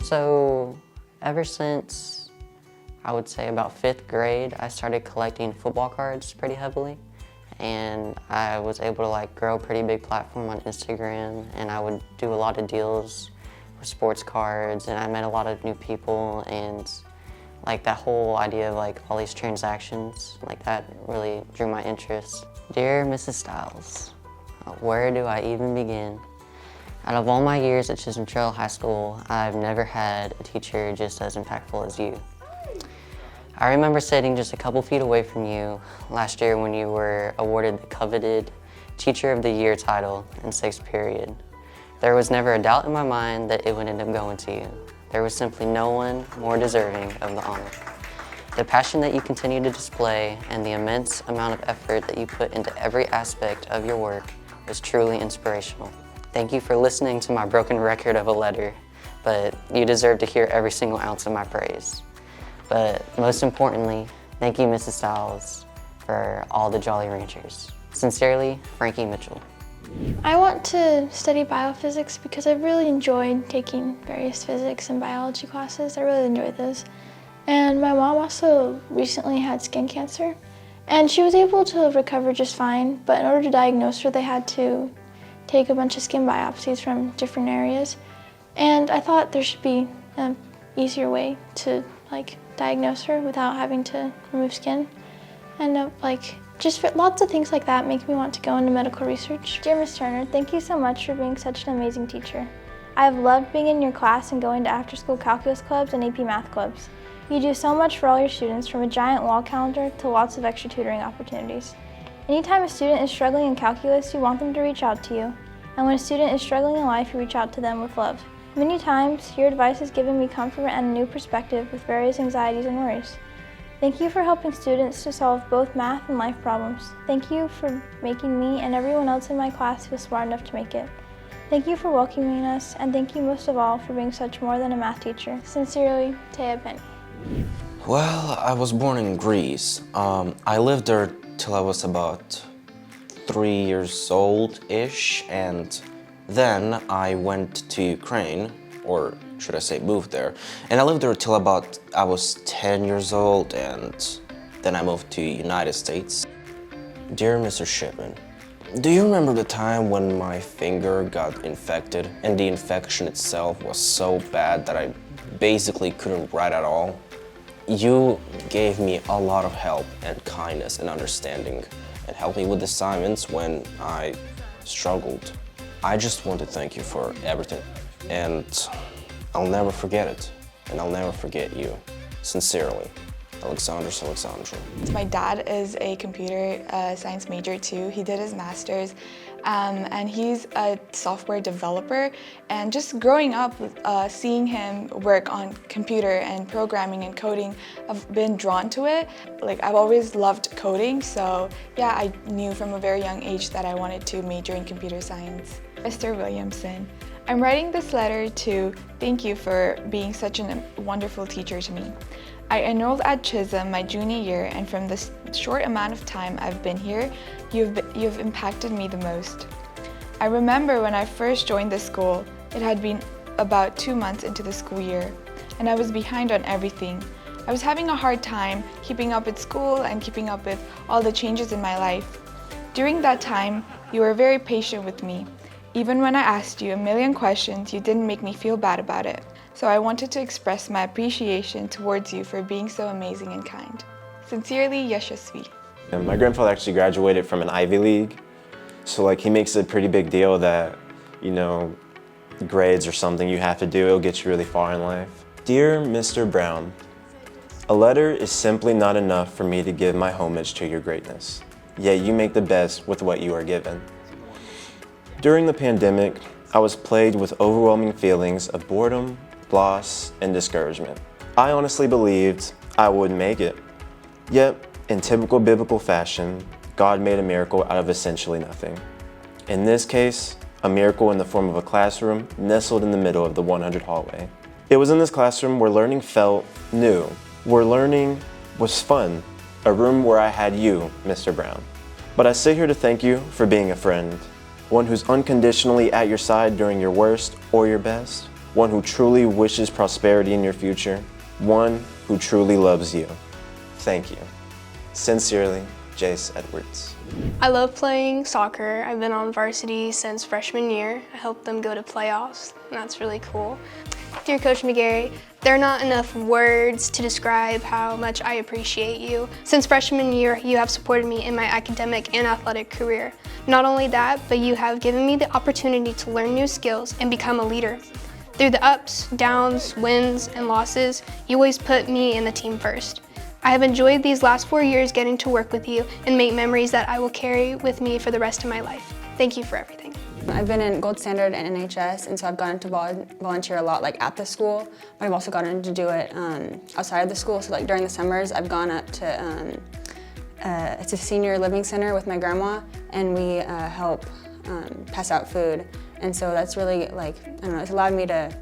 So ever since, I would say about 5th grade, I started collecting football cards pretty heavily. And I was able to grow a pretty big platform on Instagram, and I would do a lot of deals with sports cards, and I met a lot of new people, and that whole idea of all these transactions, that really drew my interest. Dear Mrs. Stiles, where do I even begin? Out of all my years at Chisholm Trail High School, I've never had a teacher just as impactful as you. I remember sitting just a couple feet away from you last year when you were awarded the coveted Teacher of the Year title in 6th period. There was never a doubt in my mind that it would end up going to you. There was simply no one more deserving of the honor. The passion that you continue to display and the immense amount of effort that you put into every aspect of your work was truly inspirational. Thank you for listening to my broken record of a letter, but you deserve to hear every single ounce of my praise. But most importantly, thank you, Mrs. Stiles, for all the Jolly Ranchers. Sincerely, Frankie Mitchell. I want to study biophysics because I've really enjoyed taking various physics and biology classes. I really enjoyed those. And my mom also recently had skin cancer, and she was able to recover just fine, but in order to diagnose her, they had to take a bunch of skin biopsies from different areas. And I thought there should be an easier way to diagnose her without having to remove skin. And just lots of things like that make me want to go into medical research. Dear Ms. Turner, thank you so much for being such an amazing teacher. I have loved being in your class and going to after-school calculus clubs and AP math clubs. You do so much for all your students, from a giant wall calendar to lots of extra tutoring opportunities. Anytime a student is struggling in calculus, you want them to reach out to you. And when a student is struggling in life, you reach out to them with love. Many times, your advice has given me comfort and a new perspective with various anxieties and worries. Thank you for helping students to solve both math and life problems. Thank you for making me and everyone else in my class feel smart enough to make it. Thank you for welcoming us, and thank you most of all for being such more than a math teacher. Sincerely, Taya Penny. Well, I was born in Greece. I lived there till I was about 3 years old-ish, and then I went to Ukraine, or should I say moved there, and I lived there till about I was 10 years old, and then I moved to United States. Dear Mr. Shipman, do you remember the time when my finger got infected and the infection itself was so bad that I basically couldn't write at all? You gave me a lot of help and kindness and understanding and helped me with assignments when I struggled. I just want to thank you for everything, and I'll never forget it, and I'll never forget you. Sincerely, Alexandros Alexandrou. My dad is a computer science major too. He did his master's, and he's a software developer. And just growing up, seeing him work on computer and programming and coding, I've been drawn to it. I've always loved coding, so yeah, I knew from a very young age that I wanted to major in computer science. Mr. Williamson, I'm writing this letter to thank you for being such a wonderful teacher to me. I enrolled at Chisholm my junior year, and from the short amount of time I've been here, you've impacted me the most. I remember when I first joined the school, it had been about 2 months into the school year, and I was behind on everything. I was having a hard time keeping up with school and keeping up with all the changes in my life. During that time, you were very patient with me. Even when I asked you a million questions, you didn't make me feel bad about it. So I wanted to express my appreciation towards you for being so amazing and kind. Sincerely, Yashasvi. My grandfather actually graduated from an Ivy League, so he makes a pretty big deal that, grades are something you have to do. It'll get you really far in life. Dear Mr. Brown, a letter is simply not enough for me to give my homage to your greatness. Yet you make the best with what you are given. During the pandemic, I was plagued with overwhelming feelings of boredom, loss, and discouragement. I honestly believed I wouldn't make it. Yet, in typical biblical fashion, God made a miracle out of essentially nothing. In this case, a miracle in the form of a classroom nestled in the middle of the 100 hallway. It was in this classroom where learning felt new, where learning was fun, a room where I had you, Mr. Brown. But I sit here to thank you for being a friend, one who's unconditionally at your side during your worst or your best, one who truly wishes prosperity in your future, one who truly loves you. Thank you. Sincerely, Jace Edwards. I love playing soccer. I've been on varsity since freshman year. I helped them go to playoffs, and that's really cool. Dear Coach McGarry, there are not enough words to describe how much I appreciate you. Since freshman year, you have supported me in my academic and athletic career. Not only that, but you have given me the opportunity to learn new skills and become a leader. Through the ups, downs, wins, and losses, you always put me and the team first. I have enjoyed these last 4 years getting to work with you and make memories that I will carry with me for the rest of my life. Thank you for everything. I've been in Gold Standard and NHS, and so I've gotten to volunteer a lot like at the school, but I've also gotten to do it outside of the school. So like during the summers, I've gone up to, it's a senior living center with my grandma, and we help pass out food. And so that's really like, I don't know, it's allowed me to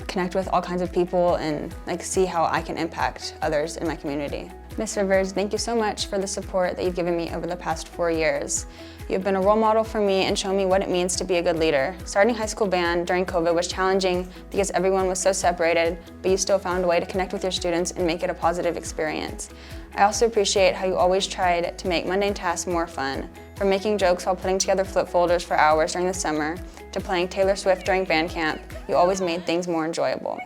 connect with all kinds of people and like see how I can impact others in my community. Ms. Rivers, thank you so much for the support that you've given me over the past 4 years. You've been a role model for me and shown me what it means to be a good leader. Starting high school band during COVID was challenging because everyone was so separated, but you still found a way to connect with your students and make it a positive experience. I also appreciate how you always tried to make mundane tasks more fun, from making jokes while putting together flip folders for hours during the summer to playing Taylor Swift during band camp. You always made things more enjoyable.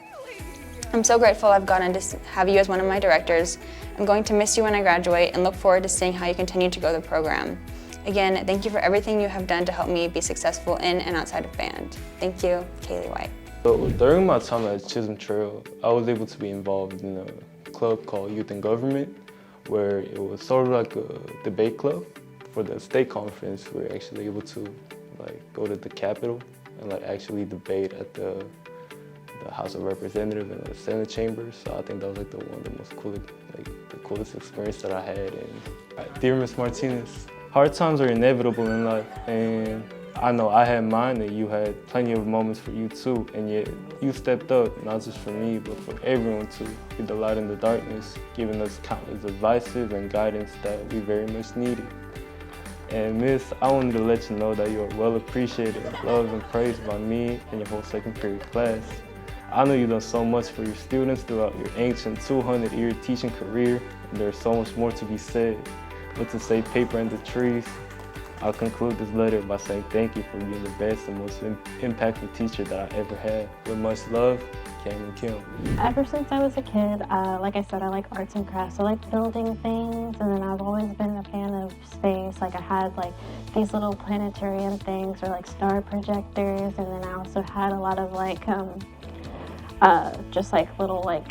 I'm so grateful I've gotten to have you as one of my directors. I'm going to miss you when I graduate and look forward to seeing how you continue to grow the program. Again, thank you for everything you have done to help me be successful in and outside of band. Thank you, Kaylee White. So during my time at Chisholm Trail, I was able to be involved in a club called Youth in Government, where it was sort of like a debate club. For the state conference, we were actually able to like go to the Capitol and like actually debate at the House of Representatives and the Senate chambers. So I think that was like one of the most coolest experience that I had. And dear Ms. Martinez, hard times are inevitable in life, and I know I had mine and you had plenty of moments for you too, and yet you stepped up, not just for me, but for everyone to be the light in the darkness, giving us countless advices and guidance that we very much needed. And Miss, I wanted to let you know that you are well appreciated, loved, and praised by me and your whole second period class. I know you've done so much for your students throughout your ancient 200-year teaching career, and there's so much more to be said. But to say paper and the trees, I'll conclude this letter by saying thank you for being the best and most impactful teacher that I ever had. With much love, Cam and Kim. Ever since I was a kid, like I said, I like arts and crafts. I like building things, and then I've always been a fan of space. Like I had like these little planetarium things or like star projectors, and then I also had a lot of like just like little like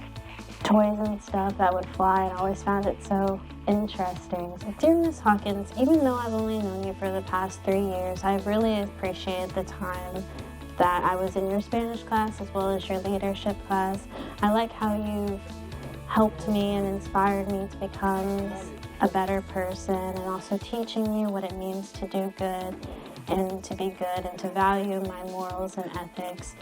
toys and stuff that would fly, and I always found it so interesting. So dear Ms. Hawkins, even though I've only known you for the past 3 years, I really appreciate the time that I was in your Spanish class as well as your leadership class. I like how you've helped me and inspired me to become a better person, and also teaching me what it means to do good and to be good and to value my morals and ethics.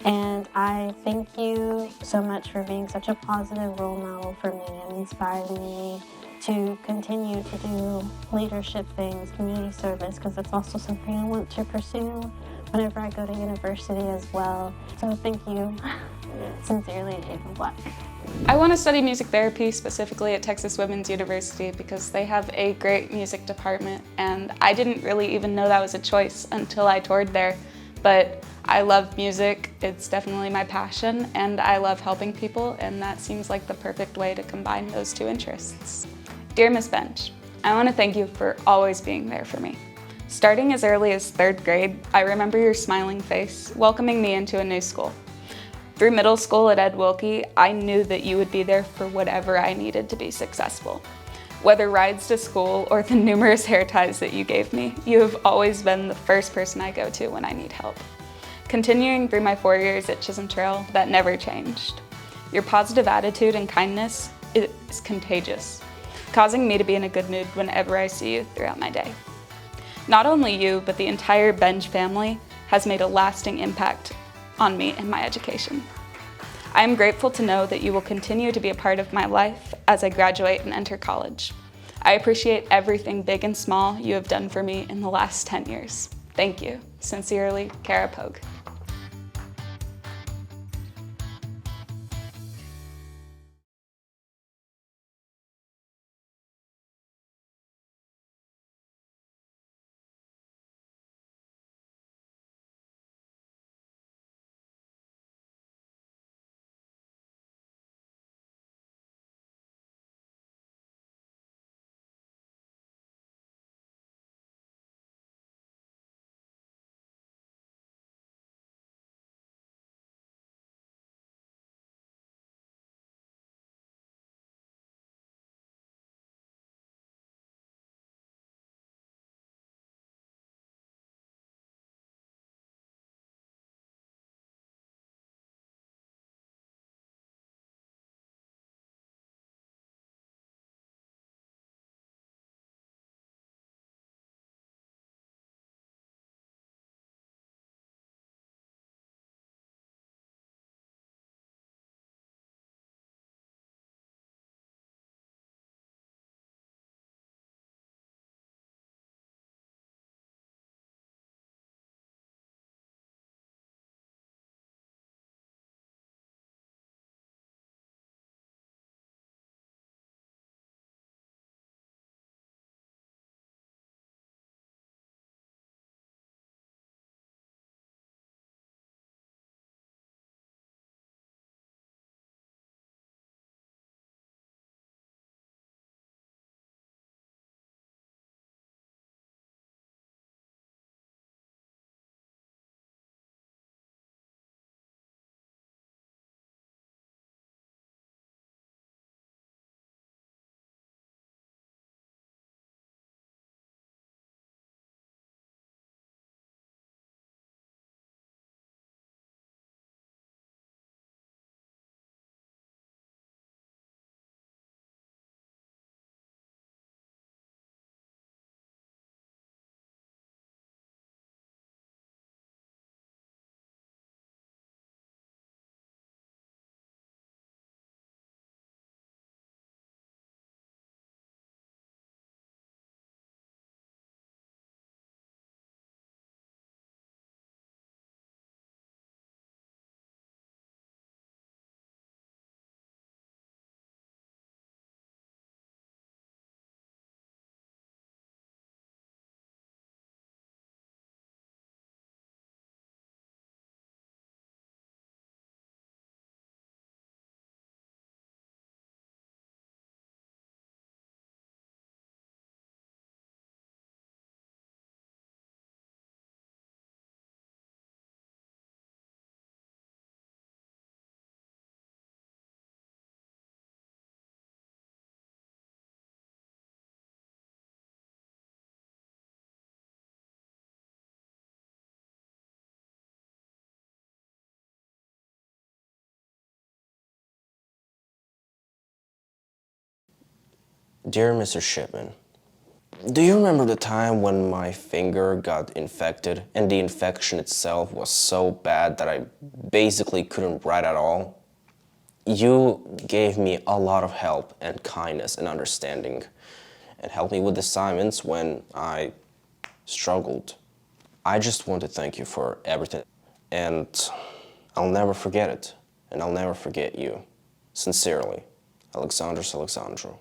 And I thank you so much for being such a positive role model for me and inspiring me to continue to do leadership things, community service, because it's also something I want to pursue whenever I go to university as well. So thank you. Sincerely, Jacob Black. I want to study music therapy, specifically at Texas Women's University, because they have a great music department, and I didn't really even know that was a choice until I toured there. But I love music, it's definitely my passion, and I love helping people, and that seems like the perfect way to combine those two interests. Dear Ms. Bench, I want to thank you for always being there for me. Starting as early as 3rd grade, I remember your smiling face, welcoming me into a new school. Through middle school at Ed Wilkie, I knew that you would be there for whatever I needed to be successful. Whether rides to school or the numerous hair ties that you gave me, you have always been the first person I go to when I need help. Continuing through my 4 years at Chisholm Trail, that never changed. Your positive attitude and kindness is contagious, causing me to be in a good mood whenever I see you throughout my day. Not only you, but the entire Bench family has made a lasting impact on me and my education. I am grateful to know that you will continue to be a part of my life as I graduate and enter college. I appreciate everything big and small you have done for me in the last 10 years. Thank you. Sincerely, Kara Pogue. Dear Mr. Shipman, do you remember the time when my finger got infected and the infection itself was so bad that I basically couldn't write at all? You gave me a lot of help and kindness and understanding and helped me with assignments when I struggled. I just want to thank you for everything, and I'll never forget it, and I'll never forget you. Sincerely, Alexandros Alexandrou.